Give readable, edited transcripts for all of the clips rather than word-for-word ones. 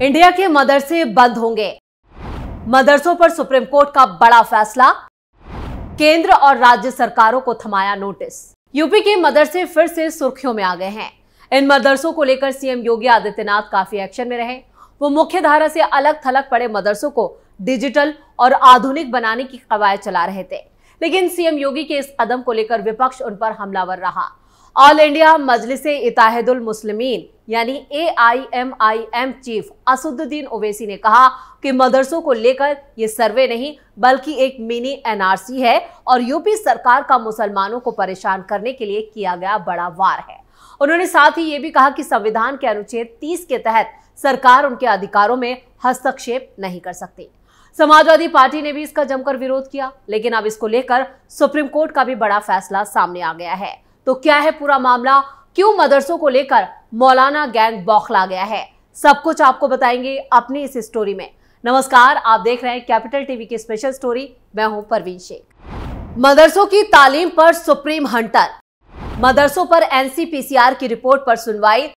India के मदरसे बंद होंगे। मदरसों पर सुप्रीम कोर्ट का बड़ा फैसला। केंद्र और राज्य सरकारों को थमाया नोटिस। यूपी के मदरसे फिर से सुर्खियों में आ गए हैं। इन मदरसों को लेकर सीएम योगी आदित्यनाथ काफी एक्शन में रहे। वो मुख्य धारा से अलग थलग पड़े मदरसों को डिजिटल और आधुनिक बनाने की कवायद चला रहे थे, लेकिन सीएम योगी के इस कदम को लेकर विपक्ष उन पर हमलावर रहा। ऑल इंडिया मजलिसे इत्तेहादुल मुस्लिमीन यानी AIMIM चीफ असदुद्दीन ओवैसी ने कहा कि मदरसों को लेकर ये सर्वे नहीं बल्कि एक मिनी NRC है और यूपी सरकार का मुसलमानों को परेशान करने के लिए किया गया बड़ा वार है। उन्होंने साथ ही ये भी कहा कि संविधान के अनुच्छेद 30 के तहत सरकार उनके अधिकारों में हस्तक्षेप नहीं कर सकती। समाजवादी पार्टी ने भी इसका जमकर विरोध किया, लेकिन अब इसको लेकर सुप्रीम कोर्ट का भी बड़ा फैसला सामने आ गया है। तो क्या है पूरा मामला, क्यों मदरसों को लेकर मौलाना गैंग बौखला गया है, सब कुछ आपको बताएंगे अपनी इस स्टोरी में। नमस्कार, आप देख रहे हैं कैपिटल टीवी की स्पेशल स्टोरी। मैं हूं परवीन शेख। मदरसों की तालीम पर सुप्रीम हंटर। मदरसों पर NCPCR की रिपोर्ट पर सुनवाई।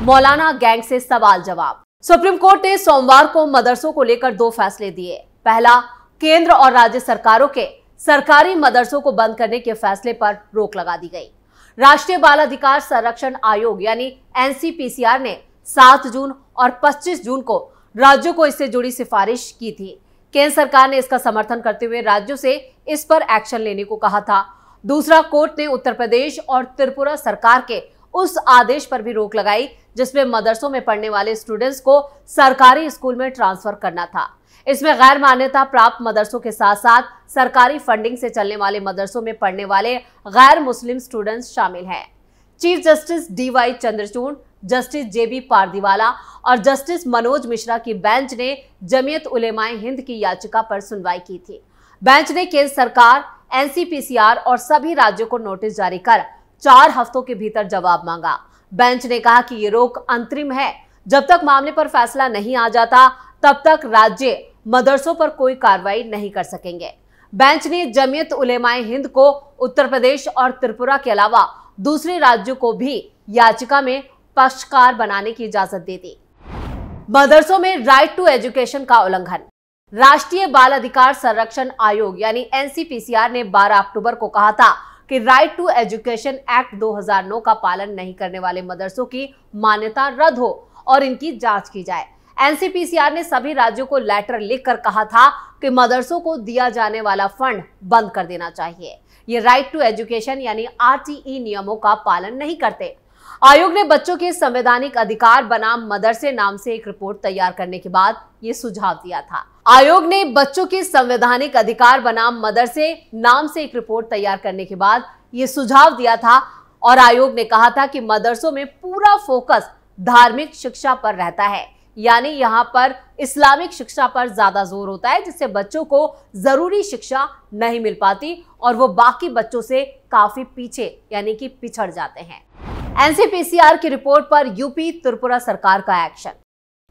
मौलाना गैंग से सवाल जवाब। सुप्रीम कोर्ट ने सोमवार को मदरसों को लेकर 2 फैसले दिए। पहला, केंद्र और राज्य सरकारों के सरकारी मदरसों को बंद करने के फैसले पर रोक लगा दी गई। राष्ट्रीय बाल अधिकार संरक्षण आयोग यानी NCPCR ने 7 जून और 25 जून को राज्यों को इससे जुड़ी सिफारिश की थी। केंद्र सरकार ने इसका समर्थन करते हुए राज्यों से इस पर एक्शन लेने को कहा था। दूसरा, कोर्ट ने उत्तर प्रदेश और त्रिपुरा सरकार के उस आदेश पर भी रोक लगाई जिसमें मदरसों में पढ़ने वाले स्टूडेंट्स को सरकारी स्कूल में ट्रांसफर करना था। इसमें गैर मान्यता प्राप्त मदरसों के साथ साथ सरकारी फंडिंग से चलने वाले मदरसों में पढ़ने वाले गैर मुस्लिम स्टूडेंट्स शामिल हैं। Chief justice DY Chandrachud, justice JB Pardiwala और जस्टिस मनोज मिश्रा की बेंच ने जमीयत उलेमाए हिंद की याचिका पर सुनवाई की थी। बेंच ने केंद्र सरकार, NCPCR और सभी राज्यों को नोटिस जारी कर 4 हफ्तों के भीतर जवाब मांगा। बेंच ने कहा कि ये रोक अंतरिम है। जब तक मामले पर फैसला नहीं आ जाता तब तक राज्य मदरसों पर कोई कार्रवाई नहीं कर सकेंगे। बेंच ने जमीयत उलेमाए हिंद को उत्तर प्रदेश और त्रिपुरा के अलावा दूसरे राज्यों को भी याचिका में पक्षकार बनाने की इजाजत दे दी। मदरसों में राइट टू एजुकेशन का उल्लंघन। राष्ट्रीय बाल अधिकार संरक्षण आयोग यानी NCPCR ने 12 अक्टूबर को कहा था कि राइट टू एजुकेशन एक्ट 2009 का पालन नहीं करने वाले मदरसों की मान्यता रद्द हो और इनकी जांच की जाए। NCPCR ने सभी राज्यों को लेटर लिखकर कहा था कि मदरसों को दिया जाने वाला फंड बंद कर देना चाहिए। ये राइट टू एजुकेशन यानी RTE नियमों का पालन नहीं करते। आयोग ने बच्चों के संवैधानिक अधिकार बनाम मदरसे नाम से एक रिपोर्ट तैयार करने के बाद ये सुझाव दिया था। आयोग ने बच्चों के संवैधानिक अधिकार बनाम मदरसे नाम से एक रिपोर्ट तैयार करने के बाद ये सुझाव दिया था और आयोग ने कहा था कि मदरसों में पूरा फोकस धार्मिक शिक्षा पर रहता है, यानी यहाँ पर इस्लामिक शिक्षा पर ज्यादा जोर होता है, जिससे बच्चों को जरूरी शिक्षा नहीं मिल पाती और वो बाकी बच्चों से काफी पीछे यानी कि पिछड़ जाते हैं। NCPCR की रिपोर्ट पर यूपी त्रिपुरा सरकार का एक्शन।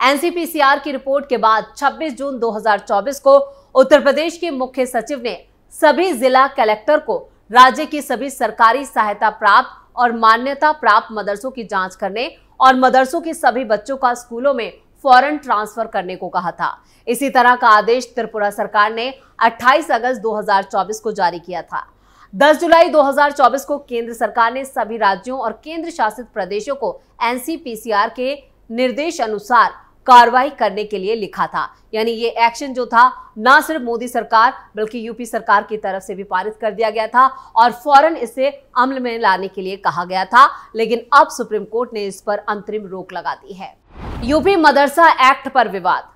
NCPCR की रिपोर्ट के बाद 26 जून 2024 को उत्तर प्रदेश के मुख्य सचिव ने सभी जिला कलेक्टर को राज्य की सभी सरकारी सहायता प्राप्त और मान्यता प्राप्त मदरसों की जांच करने और मदरसों के सभी बच्चों का स्कूलों में फौरन ट्रांसफर करने को कहा था। इसी तरह का आदेश त्रिपुरा सरकार ने 28 अगस्त 2024 को जारी किया था। 10 जुलाई 2024 को केंद्र सरकार ने सभी राज्यों और केंद्र शासित प्रदेशों को NCPCR के निर्देश अनुसार कार्रवाई करने के लिए लिखा था। यानी ये एक्शन जो था ना सिर्फ मोदी सरकार बल्कि यूपी सरकार की तरफ से भी पारित कर दिया गया था और फौरन इसे अमल में लाने के लिए कहा गया था, लेकिन अब सुप्रीम कोर्ट ने इस पर अंतरिम रोक लगा दी है। यूपी मदरसा एक्ट पर विवाद।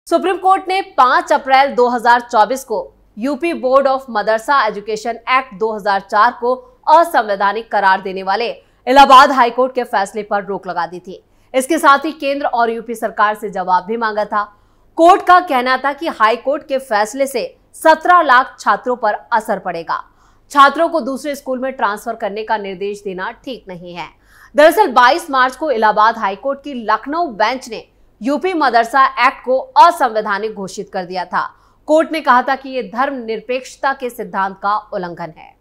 सुप्रीम कोर्ट ने 5 अप्रैल 2024 को UP board of Madrasa education act 2004 को असंवैधानिक करार देने वाले इलाहाबाद हाईकोर्ट के फैसले पर रोक लगा दी थी। इसके साथ ही केंद्र और यूपी सरकार से जवाब भी मांगा था। कोर्ट का कहना था कि हाईकोर्ट के फैसले से 17 लाख छात्रों पर असर पड़ेगा। छात्रों को दूसरे स्कूल में ट्रांसफर करने का निर्देश देना ठीक नहीं है। दरअसल 22 मार्च को इलाहाबाद हाईकोर्ट की लखनऊ बेंच ने यूपी मदरसा एक्ट को असंवैधानिक घोषित कर दिया था। कोर्ट ने कहा था कि यह धर्मनिरपेक्षता के सिद्धांत का उल्लंघन है।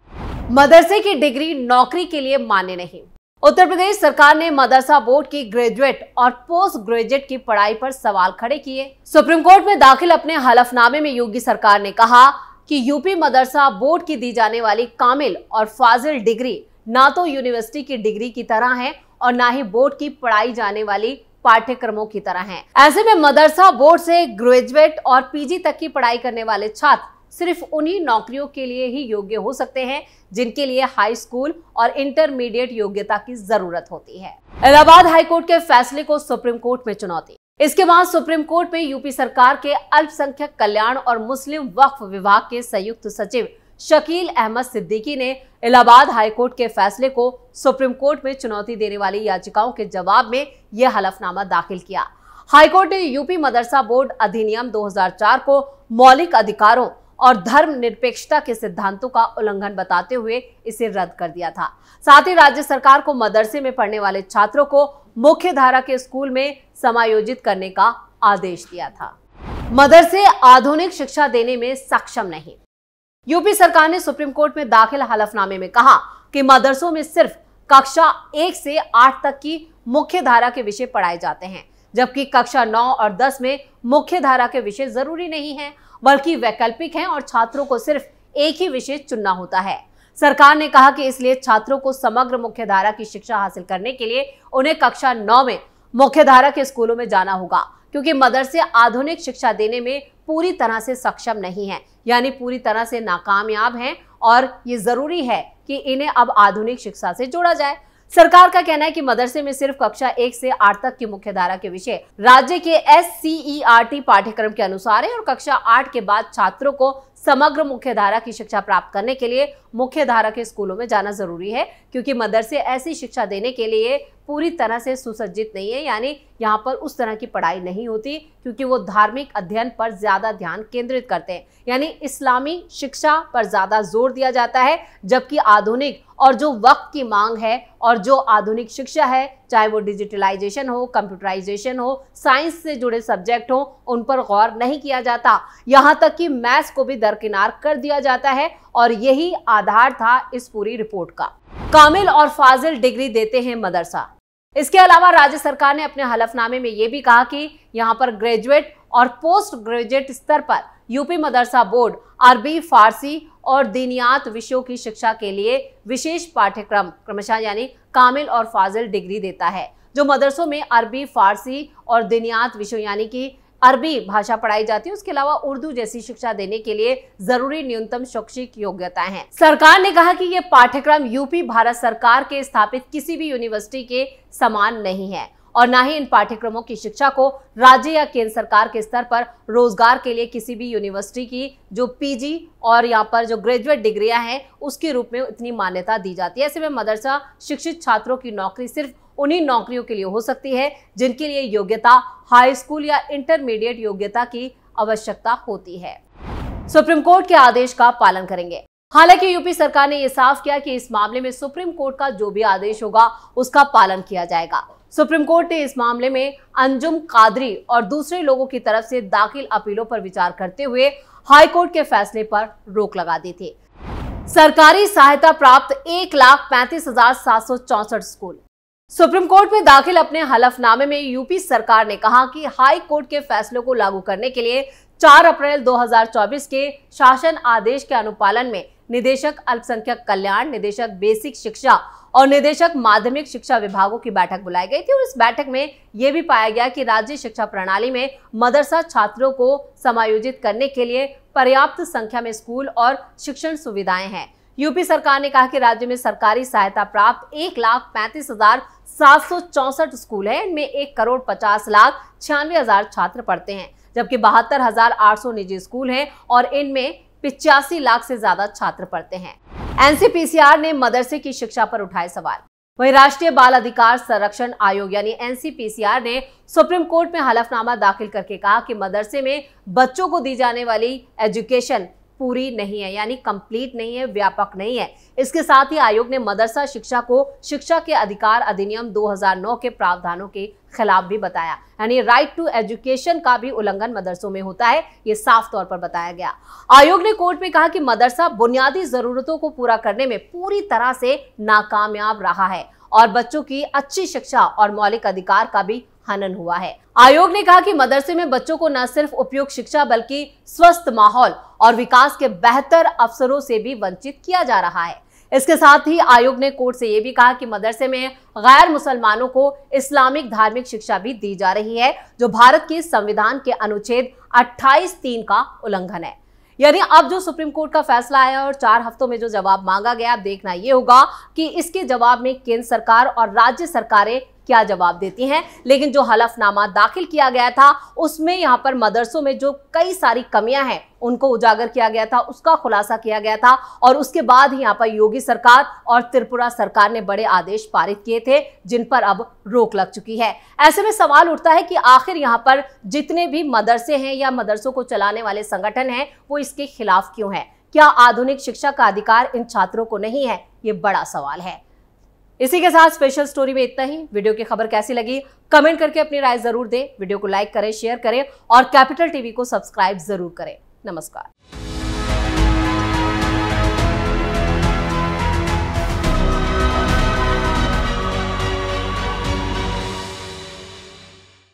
मदरसे की डिग्री नौकरी के लिए मान्य नहीं। उत्तर प्रदेश सरकार ने मदरसा बोर्ड की ग्रेजुएट और पोस्ट ग्रेजुएट की पढ़ाई पर सवाल खड़े किए। सुप्रीम कोर्ट में दाखिल अपने हलफनामे में योगी सरकार ने कहा कि यूपी मदरसा बोर्ड की दी जाने वाली कामिल और फाजिल डिग्री ना तो यूनिवर्सिटी की डिग्री की तरह है और ना ही बोर्ड की पढ़ाई जाने वाली पाठ्यक्रमों की तरह है। ऐसे में मदरसा बोर्ड से ग्रेजुएट और पीजी तक की पढ़ाई करने वाले छात्र सिर्फ उन्हीं नौकरियों के लिए ही योग्य हो सकते हैं जिनके लिए हाई स्कूल और इंटरमीडिएट योग्यता की जरूरत होती है। इलाहाबाद हाईकोर्ट के फैसले को सुप्रीम कोर्ट में चुनौती। इसके बाद सुप्रीम कोर्ट में यूपी सरकार के अल्पसंख्यक कल्याण और मुस्लिम वक्फ विभाग के संयुक्त सचिव शकील अहमद सिद्दीकी ने इलाहाबाद हाईकोर्ट के फैसले को सुप्रीम कोर्ट में चुनौती देने वाली याचिकाओं के जवाब में यह हलफनामा दाखिल किया। हाईकोर्ट ने यूपी मदरसा बोर्ड अधिनियम 2004 को मौलिक अधिकारों और धर्मनिरपेक्षता के सिद्धांतों का उल्लंघन बताते हुए इसे रद्द कर दिया था। साथ ही राज्य सरकार को मदरसे में पढ़ने वाले छात्रों को मुख्य धारा के स्कूल में समायोजित करने का आदेश दिया था। मदरसे आधुनिक शिक्षा देने में सक्षम नहीं। यूपी सरकार ने सुप्रीम कोर्ट में दाखिल हलफनामे में कहा कि मदरसों में सिर्फ कक्षा 1 से 8 तक की मुख्य धारा के विषय पढ़ाए जाते हैं, जबकि कक्षा 9 और 10 में मुख्य धारा के विषय जरूरी नहीं है बल्कि वैकल्पिक हैं और छात्रों को सिर्फ एक ही विषय चुनना होता है। सरकार ने कहा कि इसलिए छात्रों को समग्र मुख्य धारा की शिक्षा हासिल करने के लिए उन्हें कक्षा 9 में मुख्य धारा के स्कूलों में जाना होगा, क्योंकि मदरसे आधुनिक शिक्षा देने में पूरी तरह से सक्षम नहीं है, यानी पूरी तरह से नाकामयाब हैं और ये जरूरी है कि इन्हें अब आधुनिक शिक्षा से जोड़ा जाए। सरकार का कहना है कि मदरसे में सिर्फ कक्षा 1 से 8 तक की मुख्य धारा के विषय राज्य के SCERT पाठ्यक्रम के अनुसार है और कक्षा 8 के बाद छात्रों को समग्र मुख्य धारा की शिक्षा प्राप्त करने के लिए मुख्य धारा के स्कूलों में जाना जरूरी है, क्योंकि मदरसे ऐसी शिक्षा देने के लिए पूरी तरह से सुसज्जित नहीं है, यानी यहाँ पर उस तरह की पढ़ाई नहीं होती, क्योंकि वो धार्मिक अध्ययन पर ज्यादा ध्यान केंद्रित करते हैं, यानी इस्लामी शिक्षा पर ज्यादा जोर दिया जाता है, जबकि आधुनिक और जो वक्त की मांग है और जो आधुनिक शिक्षा है, चाहे वो डिजिटलाइजेशन हो, कंप्यूटराइजेशन हो, साइंस से जुड़े सब्जेक्ट हो, उन पर गौर नहीं किया जाता। यहाँ तक कि मैथ्स को भी दरकिनार कर दिया जाता है और यही आधार था इस पूरी रिपोर्ट का। कामिल और फाजिल डिग्री देते हैं मदरसा। इसके अलावा राज्य सरकार ने अपने हलफनामे में यह भी कहा कि यहाँ पर ग्रेजुएट और पोस्ट ग्रेजुएट स्तर पर यूपी मदरसा बोर्ड अरबी, फारसी और दीनियात विषयों की शिक्षा के लिए विशेष पाठ्यक्रम क्रमशः यानी कामिल और फाजिल डिग्री देता है। जो मदरसों में अरबी, फारसी और दीनियात विषयों यानी कि अरबी भाषा पढ़ाई जाती है, उसके अलावा उर्दू जैसी शिक्षा देने के लिए जरूरी न्यूनतम शैक्षिक योग्यताएं हैं। सरकार ने कहा कि ये पाठ्यक्रम यूपी भारत सरकार के स्थापित किसी भी यूनिवर्सिटी के समान नहीं है और ना ही इन पाठ्यक्रमों की शिक्षा को राज्य या केंद्र सरकार के स्तर पर रोजगार के लिए किसी भी यूनिवर्सिटी की जो पीजी और यहाँ पर जो ग्रेजुएट डिग्रियां हैं उसके रूप में इतनी मान्यता दी जाती है। ऐसे में मदरसा शिक्षित छात्रों की नौकरी सिर्फ उन्हीं नौकरियों के लिए हो सकती है जिनके लिए योग्यता हाई स्कूल या इंटरमीडिएट योग्यता की आवश्यकता होती है। सुप्रीम कोर्ट के आदेश का पालन करेंगे। हालांकि यूपी सरकार ने यह साफ किया कि इस मामले में सुप्रीम कोर्ट का जो भी आदेश होगा उसका पालन किया जाएगा। सुप्रीम कोर्ट ने इस मामले में अंजुम कादरी और दूसरे लोगों की तरफ से दाखिल अपीलों पर विचार करते हुए हाई कोर्ट के फैसले पर रोक लगा दी थी। सरकारी सहायता प्राप्त 1,35,764 स्कूल। सुप्रीम कोर्ट में दाखिल अपने हलफनामे में यूपी सरकार ने कहा कि हाई कोर्ट के फैसलों को लागू करने के लिए 4 अप्रैल 2024 के शासन आदेश के अनुपालन में निदेशक अल्पसंख्यक कल्याण, निदेशक बेसिक शिक्षा और निदेशक माध्यमिक शिक्षा विभागों की बैठक बुलाई गई थी और इस बैठक में यह भी पाया गया कि राज्य शिक्षा प्रणाली में मदरसा छात्रों को समायोजित करने के लिए पर्याप्त संख्या में स्कूल और शिक्षण सुविधाएं हैं। यूपी सरकार ने कहा कि राज्य में सरकारी सहायता प्राप्त 1,35,764 स्कूल है। इनमें 1,50,96,000 छात्र पढ़ते हैं, जबकि 72,800 निजी स्कूल हैं और इनमें 85 लाख से ज्यादा छात्र पढ़ते हैं। एनसीपीसीआर ने मदरसे की शिक्षा पर उठाए सवाल। वहीं राष्ट्रीय बाल अधिकार संरक्षण आयोग यानी एनसीपीसीआर ने सुप्रीम कोर्ट में हलफनामा दाखिल करके कहा कि मदरसे में बच्चों को दी जाने वाली एजुकेशन पूरी नहीं है, यानी कंप्लीट नहीं है, व्यापक नहीं है। इसके साथ ही आयोग ने मदरसा शिक्षा को शिक्षा के अधिकार अधिनियम 2009 के प्रावधानों के खिलाफ भी बताया, यानी राइट टू एजुकेशन का भी उल्लंघन मदरसों में होता है, ये साफ तौर पर बताया गया। आयोग ने कोर्ट में कहा कि मदरसा बुनियादी जरूरतों को पूरा करने में पूरी तरह से नाकामयाब रहा है और बच्चों की अच्छी शिक्षा और मौलिक अधिकार का भी हनन हुआ है। आयोग ने कहा कि मदरसे में बच्चों को न सिर्फ उपयुक्त शिक्षा बल्कि स्वस्थ माहौल और विकास के बेहतर अवसरों से भी वंचित किया जा रहा है। इसके साथ ही आयोग ने कोर्ट से यह भी कहा कि मदरसे में गैर मुसलमानों को इस्लामिक धार्मिक शिक्षा भी दी जा रही है, जो भारत के संविधान के अनुच्छेद 28(3) का उल्लंघन है। यानी अब जो सुप्रीम कोर्ट का फैसला आया और 4 हफ्तों में जो जवाब मांगा गया, अब देखना यह होगा कि इसके जवाब में केंद्र सरकार और राज्य सरकारें क्या जवाब देती हैं। लेकिन जो हलफनामा दाखिल किया गया था उसमें यहां पर मदरसों में जो कई सारी कमियां हैं उनको उजागर किया गया था, उसका खुलासा किया गया था और उसके बाद ही यहां पर योगी सरकार और त्रिपुरा सरकार ने बड़े आदेश पारित किए थे, जिन पर अब रोक लग चुकी है। ऐसे में सवाल उठता है कि आखिर यहां पर जितने भी मदरसे हैं या मदरसों को चलाने वाले संगठन हैं वो इसके खिलाफ क्यों है? क्या आधुनिक शिक्षा का अधिकार इन छात्रों को नहीं है? ये बड़ा सवाल है। इसी के साथ स्पेशल स्टोरी में इतना ही। वीडियो की खबर कैसी लगी कमेंट करके अपनी राय जरूर दें। वीडियो को लाइक करें, शेयर करें और कैपिटल टीवी को सब्सक्राइब जरूर करें। नमस्कार।